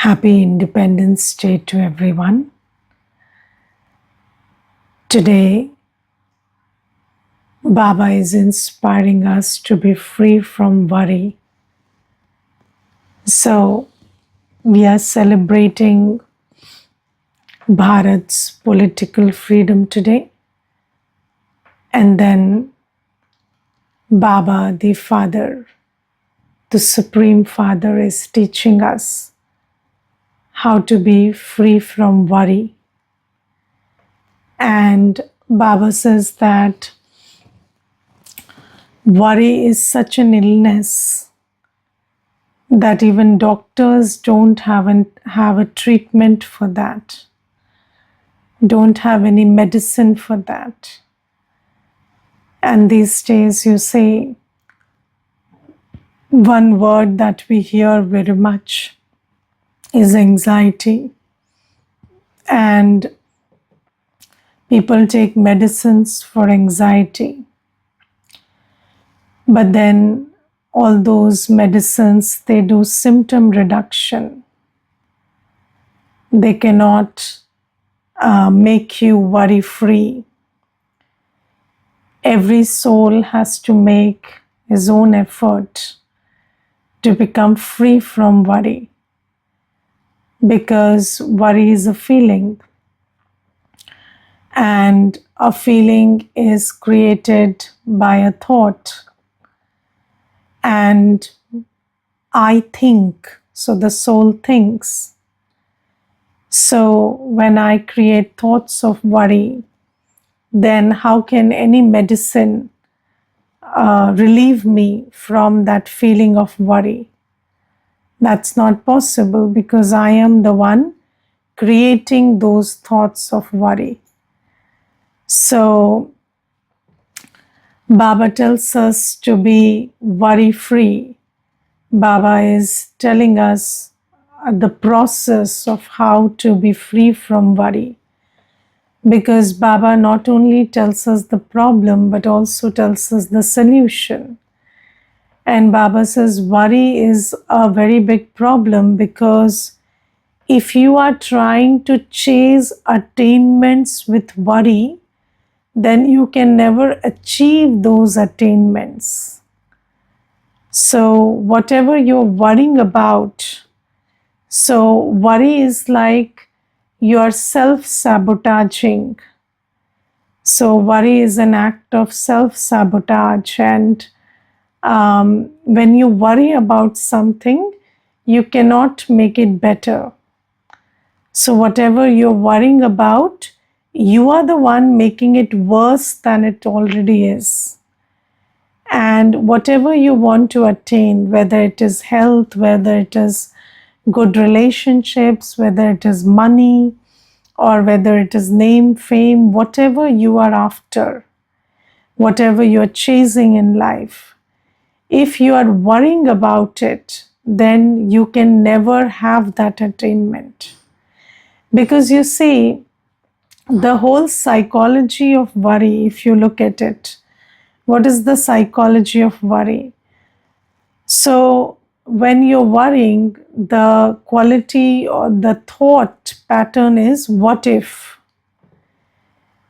Happy Independence Day to everyone. Today, Baba is inspiring us to be free from worry. So, we are celebrating Bharat's political freedom today. And then, Baba, the Father, the Supreme Father, is teaching us how to be free from worry. And Baba says that worry is such an illness that even doctors don't have a treatment for that, don't have any medicine for that. And these days, you see, one word that we hear very much is anxiety. And people take medicines for anxiety. But then all those medicines, they do symptom reduction. They cannot make you worry free. Every soul has to make his own effort to become free from worry, because worry is a feeling, and a feeling is created by a thought. And I think, so the soul thinks. So when I create thoughts of worry, then how can any medicine relieve me from that feeling of worry? That's not possible, because I am the one creating those thoughts of worry. So Baba tells us to be worry free. Baba is telling us the process of how to be free from worry. Because Baba not only tells us the problem, but also tells us the solution. And Baba says worry is a very big problem, because if you are trying to chase attainments with worry, then you can never achieve those attainments. So whatever you're worrying about, so worry is like you are self-sabotaging. So worry is an act of self-sabotage, and when you worry about something, you cannot make it better. So whatever you're worrying about, you are the one making it worse than it already is. And whatever you want to attain, whether it is health, whether it is good relationships, whether it is money, or whether it is name, fame, whatever you are after, whatever you're chasing in life, if you are worrying about it, then you can never have that attainment. Because you see, the whole psychology of worry, if you look at it, what is the psychology of worry? So when you're worrying, the quality or the thought pattern is what if?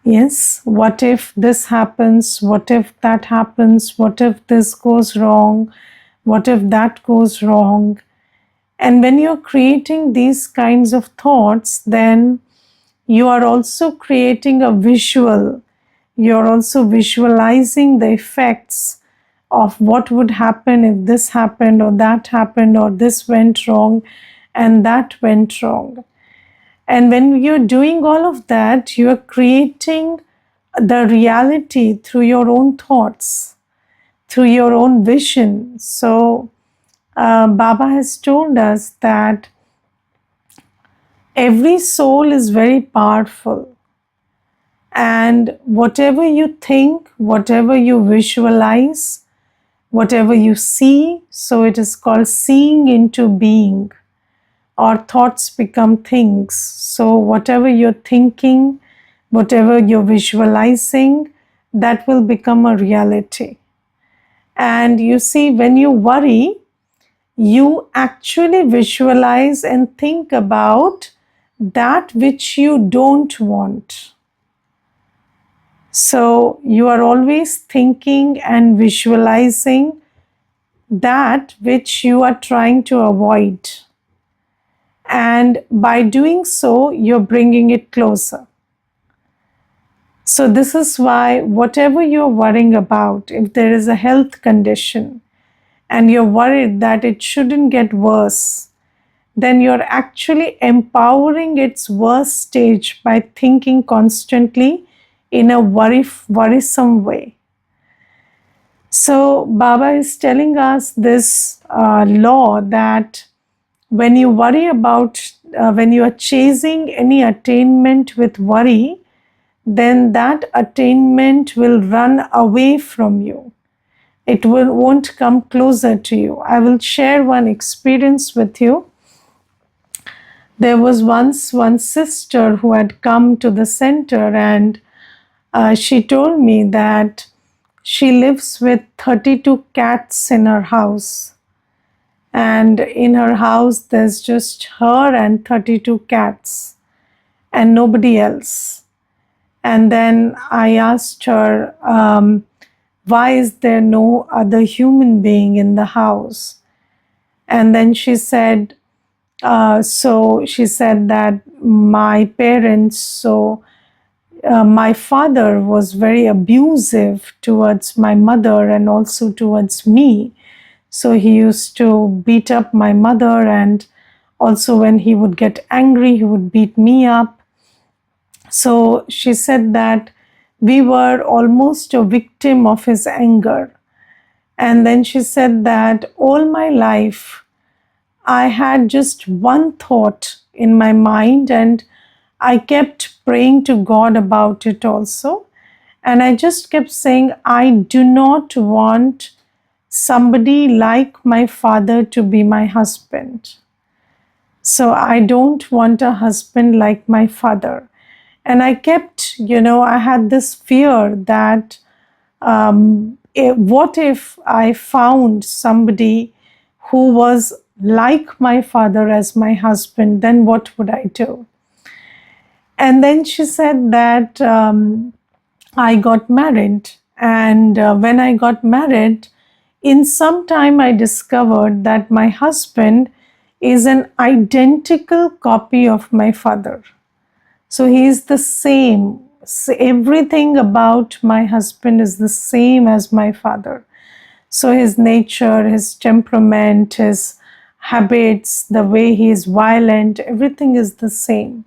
Yes, what if this happens? What if that happens? What if this goes wrong? What if that goes wrong? And when you're creating these kinds of thoughts, then you are also creating a visual. You're also visualizing the effects of what would happen if this happened or that happened, or this went wrong and that went wrong. And when you're doing all of that, you're creating the reality through your own thoughts, through your own vision. So Baba has told us that every soul is very powerful. And whatever you think, whatever you visualize, whatever you see, so it is called seeing into being, or thoughts become things. So whatever you're thinking, whatever you're visualizing, that will become a reality. And you see, when you worry, you actually visualize and think about that which you don't want. So you are always thinking and visualizing that which you are trying to avoid. And by doing so, you're bringing it closer. So, this is why, whatever you're worrying about, if there is a health condition and you're worried that it shouldn't get worse, then you're actually empowering its worst stage by thinking constantly in a worrisome way. So, Baba is telling us this law that when you worry about, when you are chasing any attainment with worry, then that attainment will run away from you. It won't come closer to you. I will share one experience with you. There was once one sister who had come to the center, and she told me that she lives with 32 cats in her house. And in her house, there's just her and 32 cats and nobody else. And then I asked her, why is there no other human being in the house? And then she said, she said that my parents, my father was very abusive towards my mother and also towards me. So he used to beat up my mother, and also when he would get angry, he would beat me up. So she said that we were almost a victim of his anger. And then she said that all my life, I had just one thought in my mind, and I kept praying to God about it also. And I just kept saying, I do not want somebody like my father to be my husband. So I don't want a husband like my father. And I kept, I had this fear that what if I found somebody who was like my father as my husband, then what would I do? And then she said that I got married. And when I got married, in some time I discovered that my husband is an identical copy of my father. So he is the same. Everything about my husband is the same as my father. So his nature, his temperament, his habits, the way he is violent, everything is the same.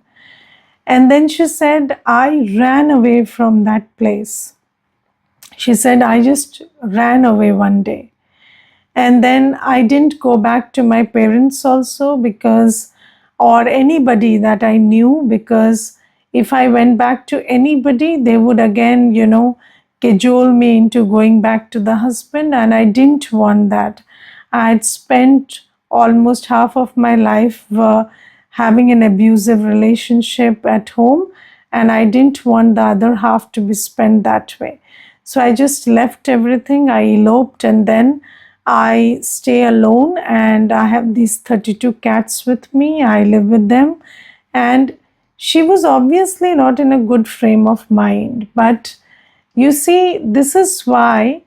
And then she said, I ran away from that place. She said, I just ran away one day. And then I didn't go back to my parents also, because, or anybody that I knew, because if I went back to anybody, they would again, cajole me into going back to the husband, and I didn't want that. I had spent almost half of my life having an abusive relationship at home, and I didn't want the other half to be spent that way. So I just left everything, I eloped, and then I stay alone, and I have these 32 cats with me. I live with them. And she was obviously not in a good frame of mind. But you see, this is why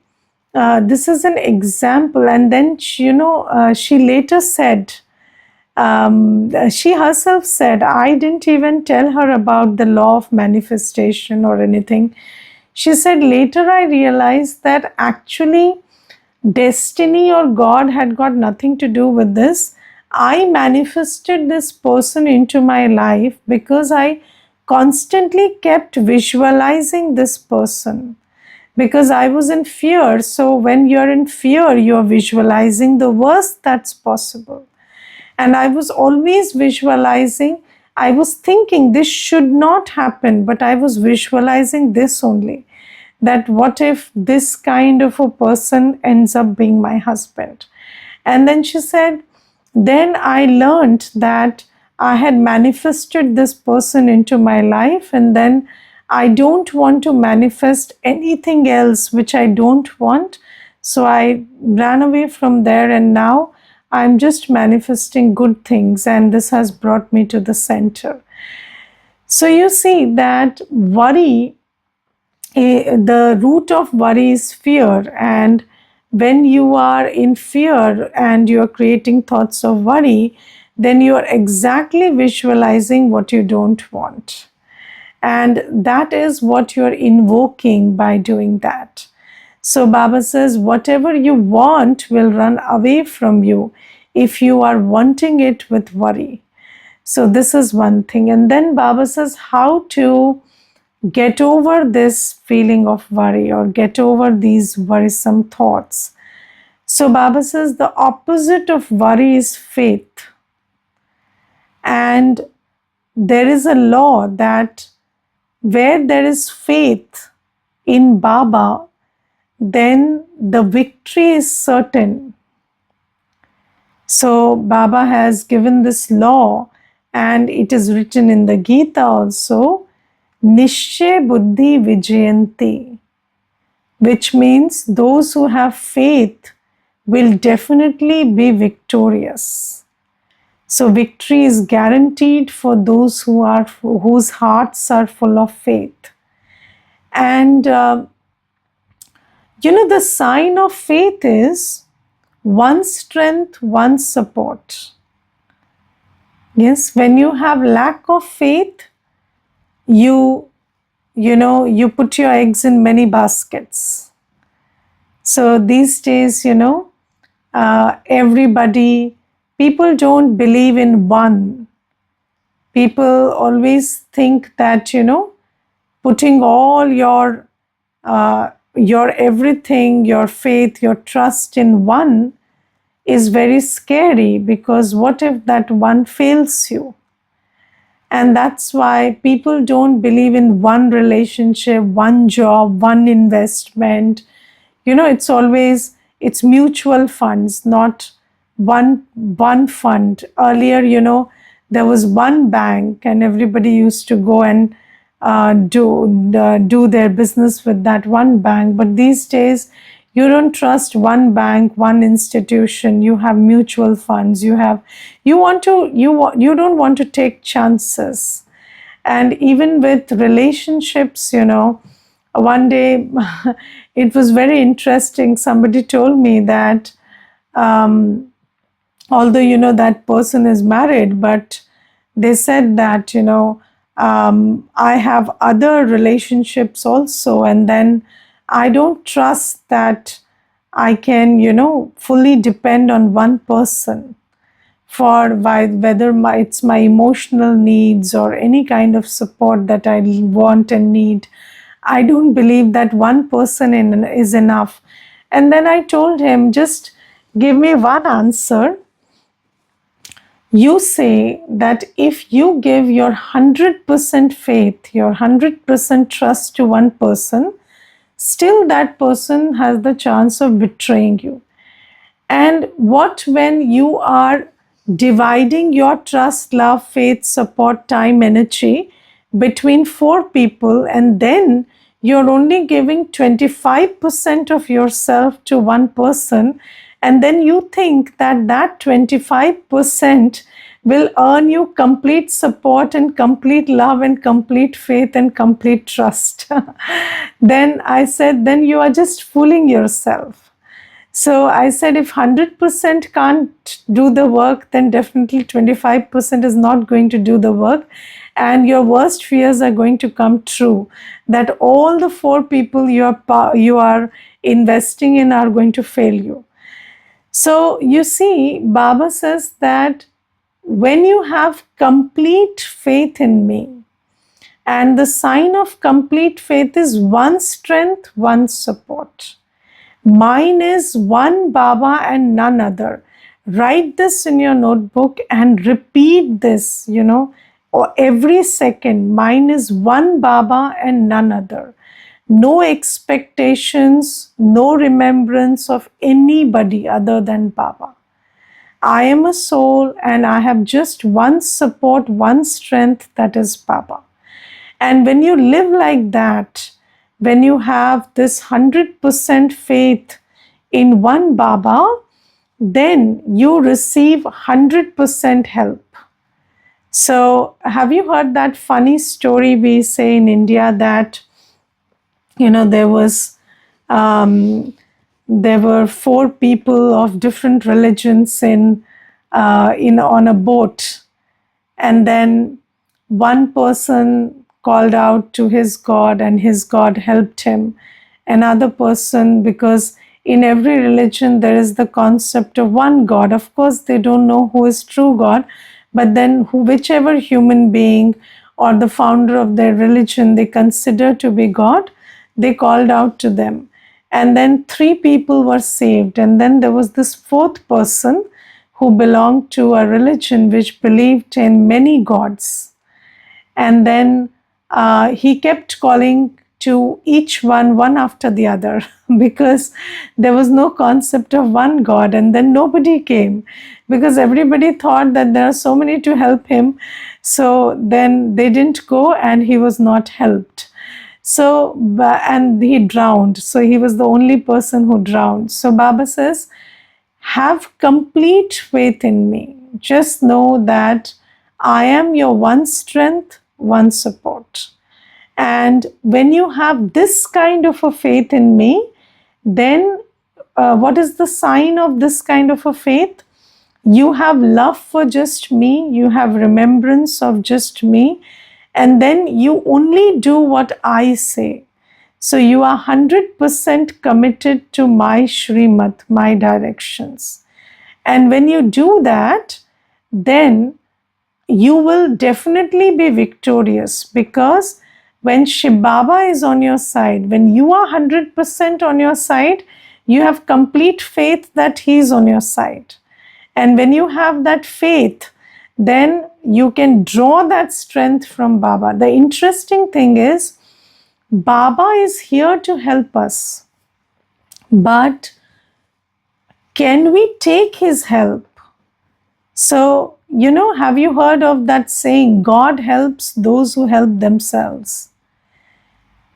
this is an example. And then, she later said, she herself said, I didn't even tell her about the law of manifestation or anything. She said, later I realized that actually destiny or God had got nothing to do with this. I manifested this person into my life because I constantly kept visualizing this person, because I was in fear. So when you're in fear, you're visualizing the worst that's possible. And I was always visualizing, I was thinking this should not happen, but I was visualizing this only, that what if this kind of a person ends up being my husband? And then she said, then I learned that I had manifested this person into my life, and then I don't want to manifest anything else which I don't want. So I ran away from there, and now I'm just manifesting good things, and this has brought me to the center. So you see that worry, the root of worry is fear. And when you are in fear and you are creating thoughts of worry, then you are exactly visualizing what you don't want. And that is what you're invoking by doing that. So Baba says, whatever you want will run away from you if you are wanting it with worry. So this is one thing. And then Baba says how to get over this feeling of worry or get over these worrisome thoughts. So Baba says the opposite of worry is faith. And there is a law that where there is faith in Baba, then the victory is certain. So Baba has given this law, and it is written in the Gita also, Nishche Buddhi Vijayanti, which means those who have faith will definitely be victorious. So victory is guaranteed for those whose hearts are full of faith. And the sign of faith is one strength, one support. Yes, when you have lack of faith, you put your eggs in many baskets. So these days, people don't believe in one. People always think that, putting all your everything, your faith, your trust in one is very scary, because what if that one fails you? And that's why people don't believe in one relationship, one job, one investment. It's mutual funds, not one fund. Earlier, there was one bank, and everybody used to go and do their business with that one bank. But these days, you don't trust one bank, one institution. You have mutual funds. You don't want to take chances. And even with relationships, one day it was very interesting. Somebody told me that although that person is married, but they said that I have other relationships also, and then I don't trust that I can fully depend on one person for whether it's my emotional needs or any kind of support that I want and need. I don't believe that one person is enough. And then I told him, just give me one answer. You say that if you give your 100% faith, your 100% trust to one person, still that person has the chance of betraying you. And what when you are dividing your trust, love, faith, support, time, energy between 4 people, and then you're only giving 25% of yourself to one person, and then you think that that 25% will earn you complete support and complete love and complete faith and complete trust. Then I said, then you are just fooling yourself. So I said, if 100% can't do the work, then definitely 25% is not going to do the work. And your worst fears are going to come true, that all the 4 people you are investing in are going to fail you. So you see, Baba says that when you have complete faith in me, and the sign of complete faith is one strength, one support. Mine is one Baba and none other. Write this in your notebook and repeat this, or every second. Mine is one Baba and none other. No expectations, no remembrance of anybody other than Baba. I am a soul and I have just one support, one strength, that is Baba. And when you live like that, when you have this 100% faith in one Baba, then you receive 100% help. So, have you heard that funny story we say in India that, there was there were four people of different religions in on a boat, and then one person called out to his god and his god helped him. Another person, because in every religion there is the concept of one god, of course they don't know who is true god, but then whichever human being or the founder of their religion they consider to be god, they called out to them, and then three people were saved. And then there was this fourth person who belonged to a religion which believed in many gods. And then he kept calling to each one after the other, because there was no concept of one God. And then nobody came because everybody thought that there are so many to help him. So then they didn't go and he was not helped. So, and he drowned. So he was the only person who drowned. So Baba says, have complete faith in me. Just know that I am your one strength, one support. And when you have this kind of a faith in me, then what is the sign of this kind of a faith? You have love for just me, you have remembrance of just me, and then you only do what I say. So you are 100% committed to my Shrimad, my directions. And when you do that, then you will definitely be victorious, because when Shiv Baba is on your side, when you are 100% on your side, you have complete faith that he is on your side. And when you have that faith, then you can draw that strength from Baba. The interesting thing is, Baba is here to help us. But can we take his help? So, have you heard of that saying, God helps those who help themselves?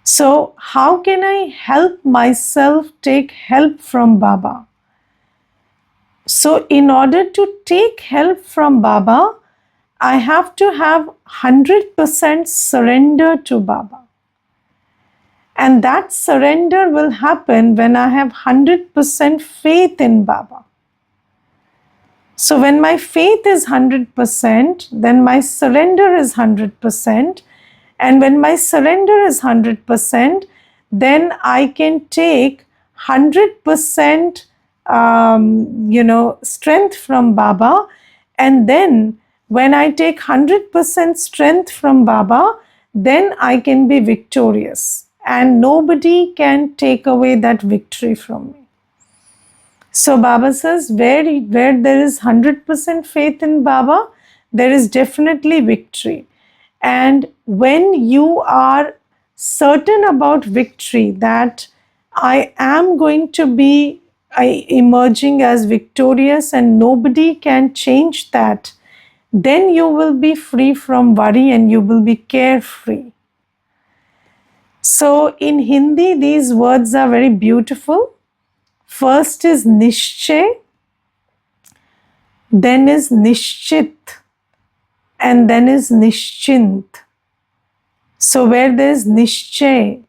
So, how can I help myself take help from Baba? So, in order to take help from Baba, I have to have 100% surrender to Baba. And that surrender will happen when I have 100% faith in Baba. So when my faith is 100%, then my surrender is 100%. And when my surrender is 100%, then I can take 100% strength from Baba. And then when I take 100% strength from Baba, then I can be victorious. And nobody can take away that victory from me. So Baba says, where there is 100% faith in Baba, there is definitely victory. And when you are certain about victory, that I am going to be emerging as victorious and nobody can change that, then you will be free from worry and you will be carefree. So in Hindi, these words are very beautiful. First is Nishchay, then is Nishchit, and then is Nishchint. So where there is Nishchay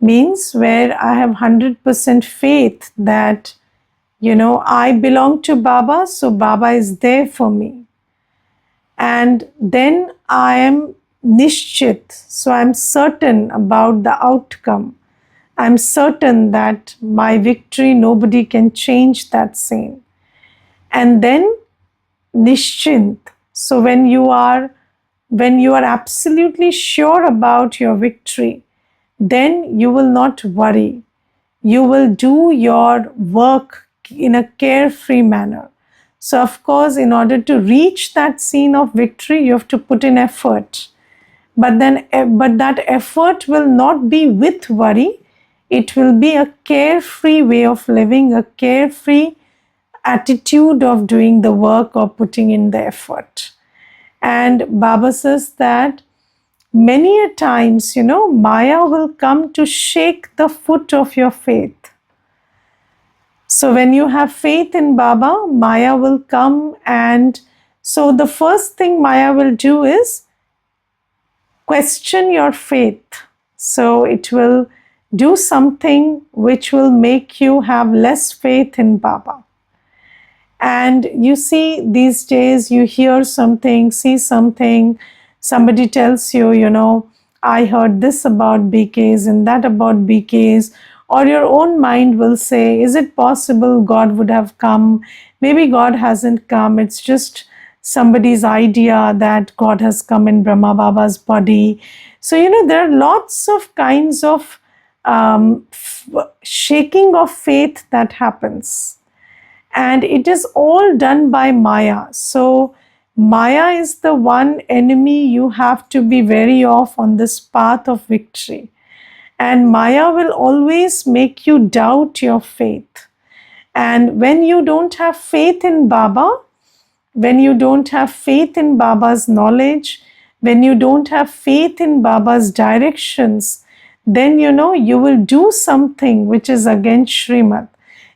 means where I have 100% faith that, I belong to Baba, so Baba is there for me. And then I am Nishchit, so I'm certain about the outcome. I'm certain that my victory, nobody can change that same. And then Nishchint. So when you are absolutely sure about your victory, then you will not worry. You will do your work in a carefree manner. So of course, in order to reach that scene of victory, you have to put in effort. But that effort will not be with worry. It will be a carefree way of living, a carefree attitude of doing the work or putting in the effort. And Baba says that many a times, Maya will come to shake the foot of your faith. So when you have faith in Baba, Maya will come, and so the first thing Maya will do is question your faith. So it will do something which will make you have less faith in Baba. And you see, these days you hear something, see something, somebody tells you, I heard this about BKs and that about BKs, or your own mind will say, is it possible God would have come? Maybe God hasn't come, it's just somebody's idea that God has come in Brahma Baba's body. So, there are lots of kinds of shaking of faith that happens, and it is all done by Maya. So Maya is the one enemy you have to be wary of on this path of victory. And Maya will always make you doubt your faith. And when you don't have faith in Baba, when you don't have faith in Baba's knowledge, when you don't have faith in Baba's directions, then you will do something which is against Srimad.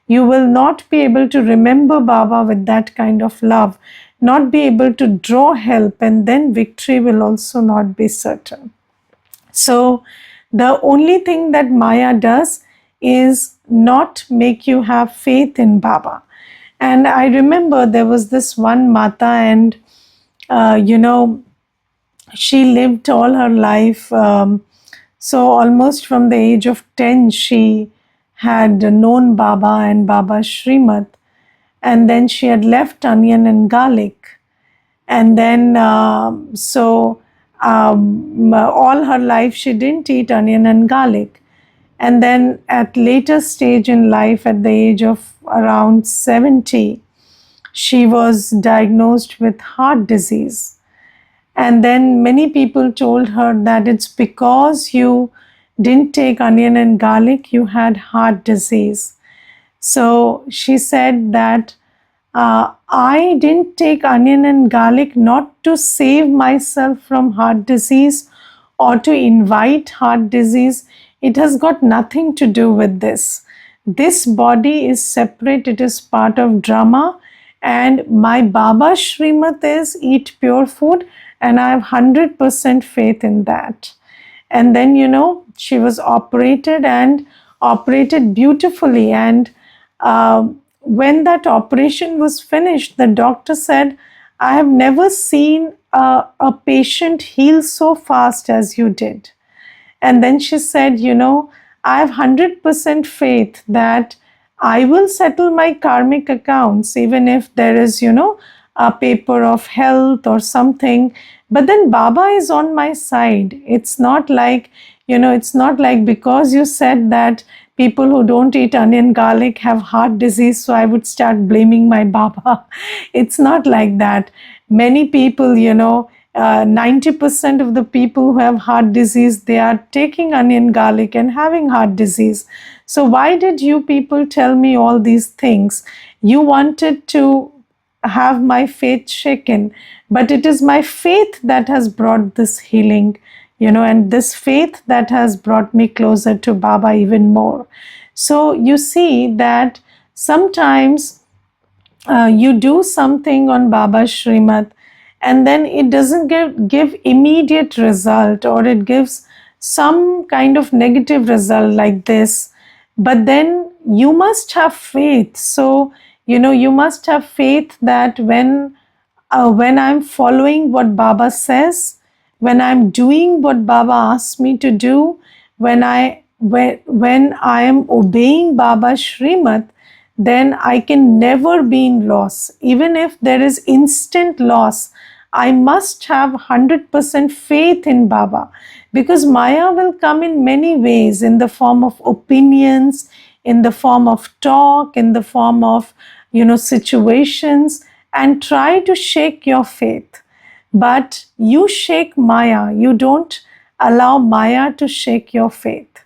You will not be able to remember Baba with that kind of love, not be able to draw help, and then victory will also not be certain. So, the only thing that Maya does is not make you have faith in Baba. And I remember there was this one Mata, and she lived all her life. So, almost from the age of 10, she had known Baba and Baba's Srimad. And then she had left onion and garlic. And then, all her life she didn't eat onion and garlic. And then at later stage in life, at the age of around 70, she was diagnosed with heart disease. And then many people told her that it's because you didn't take onion and garlic, you had heart disease. So she said that I didn't take onion and garlic not to save myself from heart disease or to invite heart disease. It has got nothing to do with this. This body is separate, it is part of drama, and my Baba Srimad is eat pure food, and I have 100% faith in that. And then, she was operated and operated beautifully. And when that operation was finished, the doctor said, I have never seen a patient heal so fast as you did. And then she said, I have 100% faith that I will settle my karmic accounts, even if there is, a paper of health or something. But then Baba is on my side. It's not like, it's not like because you said that people who don't eat onion garlic have heart disease, so I would start blaming my Baba. It's not like that. Many people, 90% of the people who have heart disease, they are taking onion garlic and having heart disease. So why did you people tell me all these things? You wanted to have my faith shaken, but it is my faith that has brought this healing, and this faith that has brought me closer to Baba even more. So you see that sometimes you do something on Baba's Srimad, and then it doesn't give immediate result, or it gives some kind of negative result like this, but then you must have faith. So you must have faith that when I'm following what Baba says, when I'm doing what Baba asks me to do, when I am obeying Baba's Srimad, then I can never be in loss. Even if there is instant loss, I must have 100% faith in Baba, because Maya will come in many ways, in the form of opinions, in the form of talk, in the form of situations, and try to shake your faith. But you shake Maya, you don't allow Maya to shake your faith.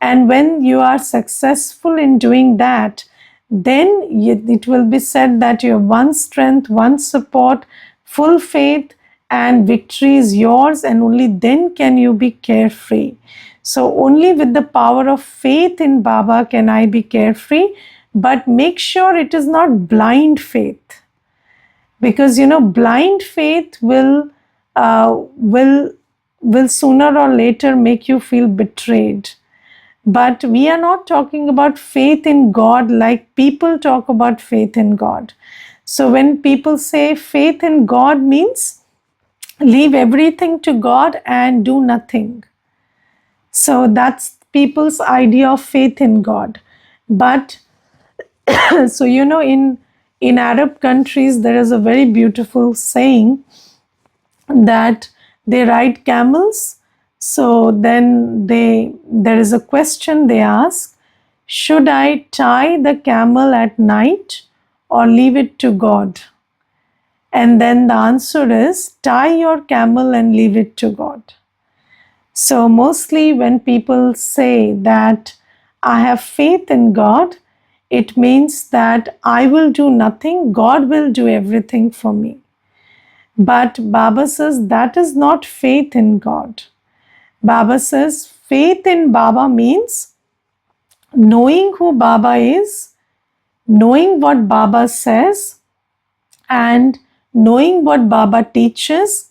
And when you are successful in doing that, then it will be said that you have one strength, one support, full faith, and victory is yours, and only then can you be carefree. So only with the power of faith in Baba can I be carefree, but make sure it is not blind faith, because blind faith will sooner or later make you feel betrayed. But we are not talking about faith in God like people talk about faith in God. So when people say faith in God means leave everything to God and do nothing. So that's people's idea of faith in God. But so in Arab countries there is a very beautiful saying that they ride camels. So then there is a question they ask: should I tie the camel at night or leave it to God? And then the answer is tie your camel and leave it to God. So mostly when people say that I have faith in God, it means that I will do nothing, God will do everything for me. But Baba says that is not faith in God. Baba says faith in Baba means knowing who Baba is, knowing what Baba says, and knowing what Baba teaches,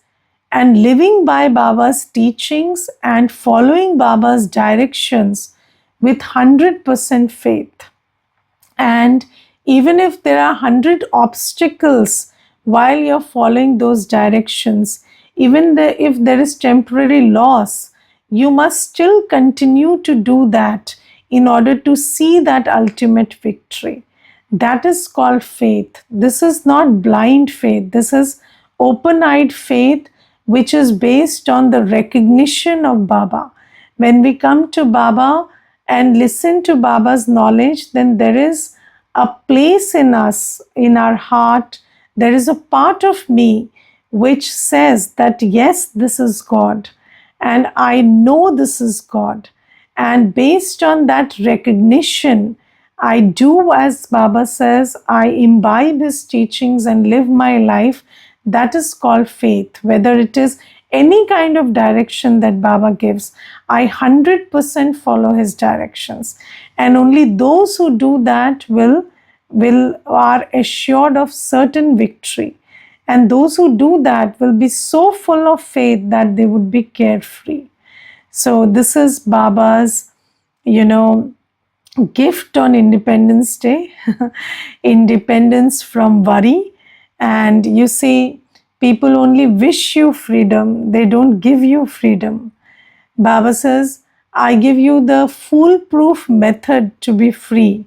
and living by Baba's teachings and following Baba's directions with 100% faith. And even if there are 100 obstacles while you're following those directions, even if there is temporary loss, you must still continue to do that in order to see that ultimate victory. That is called faith. This is not blind faith. This is open-eyed faith, which is based on the recognition of Baba. When we come to Baba and listen to Baba's knowledge, then there is a place in us, in our heart, there is a part of me which says that yes, this is God, and I know this is God. And based on that recognition, I do as Baba says, I imbibe his teachings and live my life. That is called faith. Whether it is any kind of direction that Baba gives, I 100% follow his directions. And only those who do that are assured of certain victory. And those who do that will be so full of faith that they would be carefree. So this is Baba's, gift on Independence Day, independence from worry. And you see, people only wish you freedom, they don't give you freedom. Baba says, I give you the foolproof method to be free,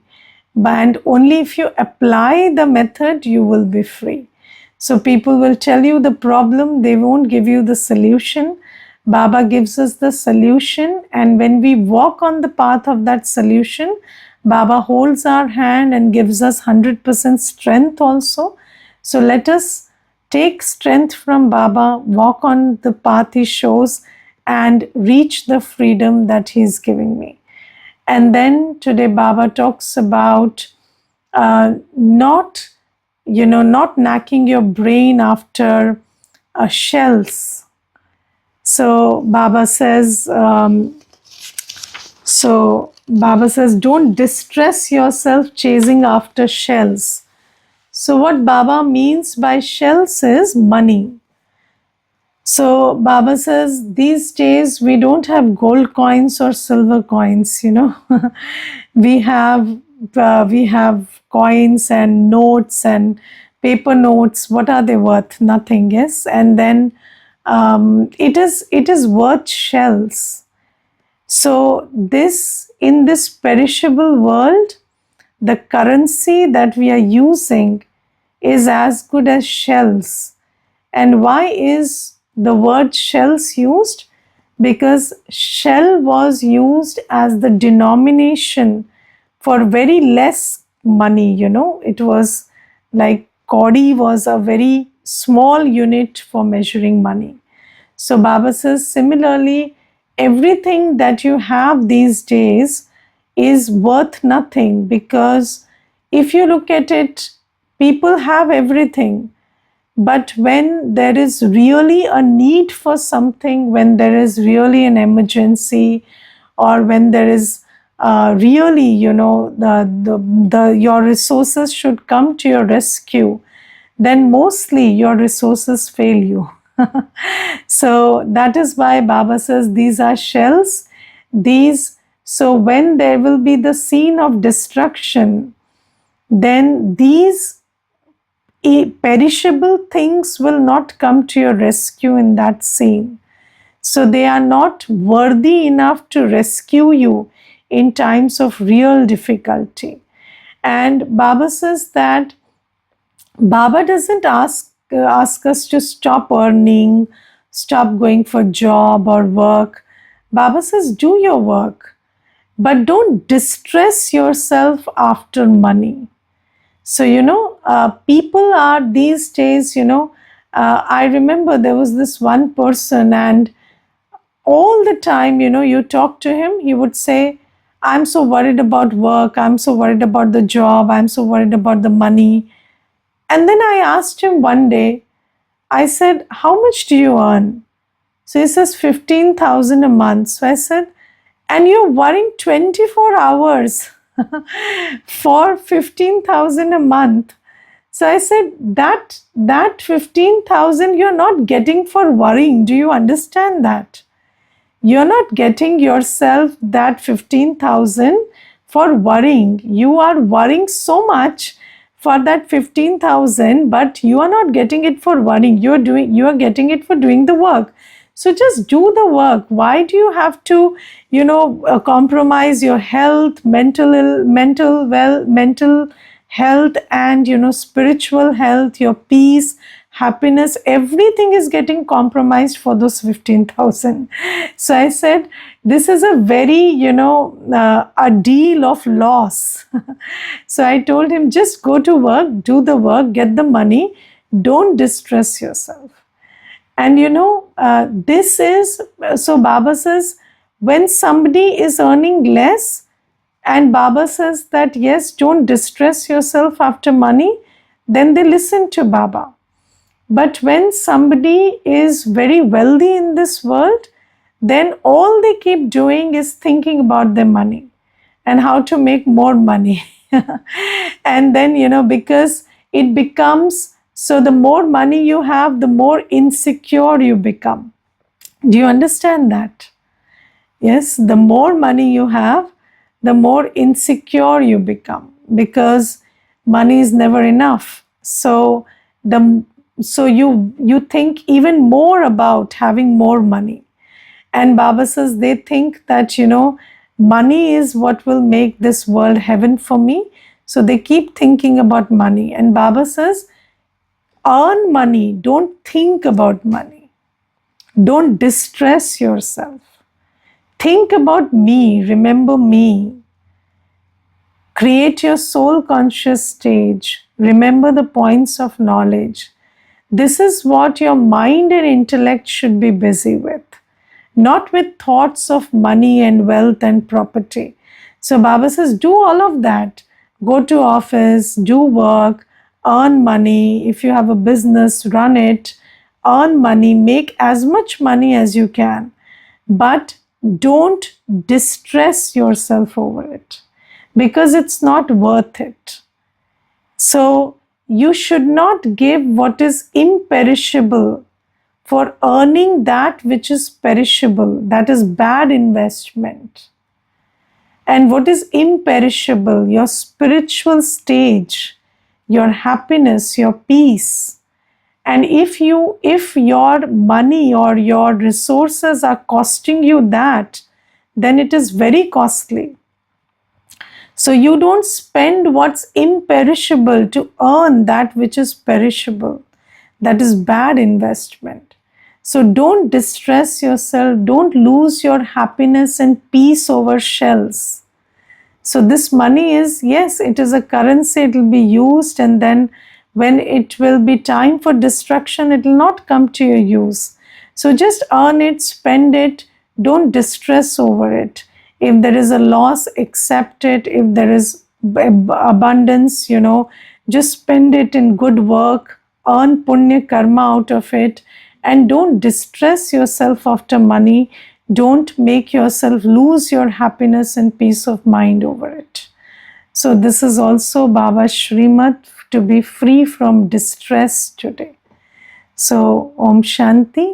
and only if you apply the method, you will be free. So people will tell you the problem, they won't give you the solution. Baba gives us the solution, and when we walk on the path of that solution, Baba holds our hand and gives us 100% strength also. So let us take strength from Baba, walk on the path he shows, and reach the freedom that he is giving me. And then today Baba talks about not knacking your brain after shells. So Baba says, don't distress yourself chasing after shells. So what Baba means by shells is money. So Baba says these days we don't have gold coins or silver coins, we have coins and notes and paper notes. What are they worth? Nothing, yes. And then it is worth shells. So in this perishable world, the currency that we are using is as good as shells. And why is the word shells used? Because shell was used as the denomination for very less money. It was like kaudi was a very small unit for measuring money. So Baba says, similarly, everything that you have these days is worth nothing, because if you look at it, people have everything. But when there is really a need for something, when there is really an emergency, or when there is really, your resources should come to your rescue, then mostly your resources fail you. So that is why Baba says these are shells. These, so when there will be the scene of destruction, then these perishable things will not come to your rescue in that scene. So they are not worthy enough to rescue you in times of real difficulty. And Baba says that Baba doesn't ask us to stop earning, stop going for job or work. Baba says do your work, but don't distress yourself after money. So, people are these days, I remember there was this one person, and all the time, you talk to him, he would say, I'm so worried about work, I'm so worried about the job, I'm so worried about the money. And then I asked him one day, I said, how much do you earn? So he says 15,000 a month. So I said, and you're worrying 24 hours for 15,000 a month. So I said, that 15,000 you're not getting for worrying. Do you understand that? You're not getting yourself that 15,000 for worrying. You are worrying so much for that 15,000, but you are not getting it for worrying. You are getting it for doing the work. So just do the work. Why do you have to, compromise your health, mental health, and spiritual health, your peace, happiness, everything is getting compromised for those 15,000. So I said, this is a very, a deal of loss. So I told him, just go to work, do the work, get the money, don't distress yourself. And this is, so Baba says, when somebody is earning less, and Baba says that, yes, don't distress yourself after money, then they listen to Baba. But when somebody is very wealthy in this world, then all they keep doing is thinking about their money and how to make more money. And then, because it becomes, so the more money you have, the more insecure you become. Do you understand that? Yes, the more money you have, the more insecure you become, because money is never enough. So you think even more about having more money. And Baba says they think that, money is what will make this world heaven for me. So they keep thinking about money. And Baba says, earn money, don't think about money. Don't distress yourself. Think about me, remember me. Create your soul conscious stage. Remember the points of knowledge. This is what your mind and intellect should be busy with, not with thoughts of money and wealth and property. So Baba says, do all of that. Go to office, do work, earn money. If you have a business, run it, earn money, make as much money as you can. But don't distress yourself over it, because it's not worth it. So you should not give what is imperishable for earning that which is perishable. That is bad investment. And what is imperishable? Your spiritual stage, your happiness, your peace. And if your money or your resources are costing you that, then it is very costly. So you don't spend what's imperishable to earn that which is perishable. That is bad investment. So don't distress yourself. Don't lose your happiness and peace over shells. So this money is, yes, it is a currency. It will be used, and then when it will be time for destruction, it will not come to your use. So just earn it, spend it. Don't distress over it. If there is a loss, accept it. If there is abundance, just spend it in good work, earn punya karma out of it, and don't distress yourself after money. Don't make yourself lose your happiness and peace of mind over it. So, this is also Baba's Shrimad, to be free from distress today. So, Om Shanti.